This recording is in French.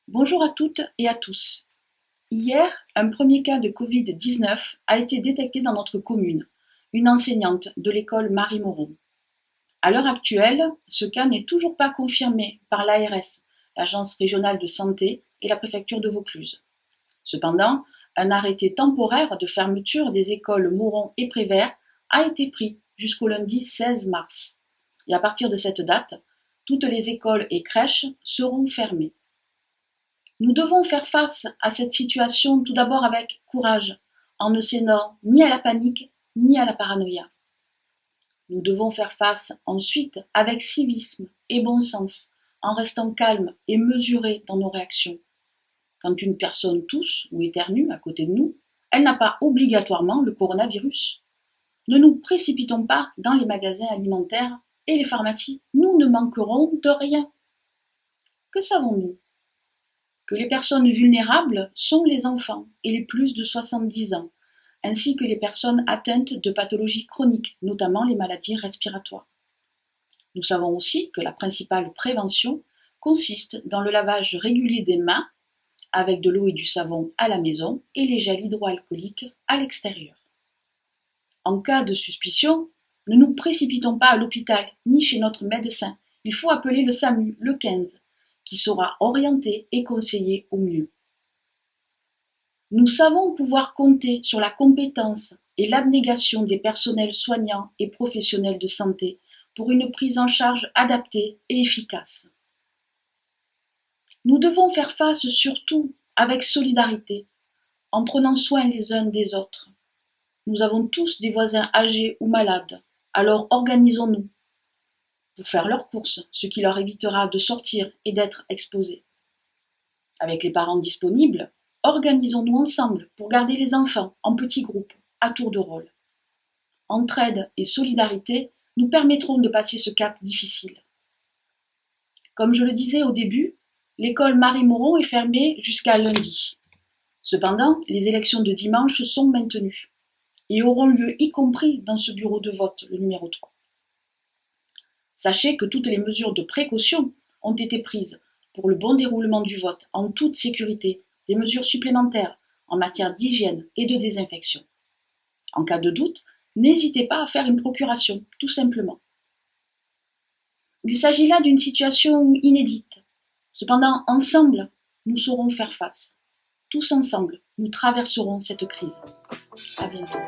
Bonjour à toutes et à tous. Hier, un premier cas de Covid-19 a été détecté dans notre commune, une enseignante de l'école Marie-Moreau. À l'heure actuelle, ce cas n'est toujours pas confirmé par l'ARS, l'Agence régionale de santé, et la préfecture de Vaucluse. Cependant, un arrêté temporaire de fermeture des écoles Moron et Prévert a été pris jusqu'au lundi 16 mars. Et à partir de cette date, toutes les écoles et crèches seront fermées. Nous devons faire face à cette situation tout d'abord avec courage, en ne cédant ni à la panique ni à la paranoïa. Nous devons faire face ensuite avec civisme et bon sens, en restant calmes et mesurés dans nos réactions. Quand une personne tousse ou éternue à côté de nous, elle n'a pas obligatoirement le coronavirus. Ne nous précipitons pas dans les magasins alimentaires et les pharmacies, nous ne manquerons de rien. Que savons-nous? Que les personnes vulnérables sont les enfants et les plus de 70 ans, ainsi que les personnes atteintes de pathologies chroniques, notamment les maladies respiratoires. Nous savons aussi que la principale prévention consiste dans le lavage régulier des mains avec de l'eau et du savon à la maison et les gels hydroalcooliques à l'extérieur. En cas de suspicion, ne nous précipitons pas à l'hôpital ni chez notre médecin. Il faut appeler le SAMU, le 15, qui saura orienter et conseiller au mieux. Nous savons pouvoir compter sur la compétence et l'abnégation des personnels soignants et professionnels de santé pour une prise en charge adaptée et efficace. Nous devons faire face surtout avec solidarité, en prenant soin les uns des autres. Nous avons tous des voisins âgés ou malades, alors organisons-nous pour faire leurs courses, ce qui leur évitera de sortir et d'être exposés. Avec les parents disponibles, organisons-nous ensemble pour garder les enfants en petits groupes, à tour de rôle. Entraide et solidarité nous permettront de passer ce cap difficile. Comme je le disais au début, l'école Marie-Moreau est fermée jusqu'à lundi. Cependant, les élections de dimanche sont maintenues et auront lieu y compris dans ce bureau de vote, le numéro 3. Sachez que toutes les mesures de précaution ont été prises pour le bon déroulement du vote en toute sécurité, des mesures supplémentaires en matière d'hygiène et de désinfection. En cas de doute, n'hésitez pas à faire une procuration, tout simplement. Il s'agit là d'une situation inédite. Cependant, ensemble, nous saurons faire face. Tous ensemble, nous traverserons cette crise. À bientôt.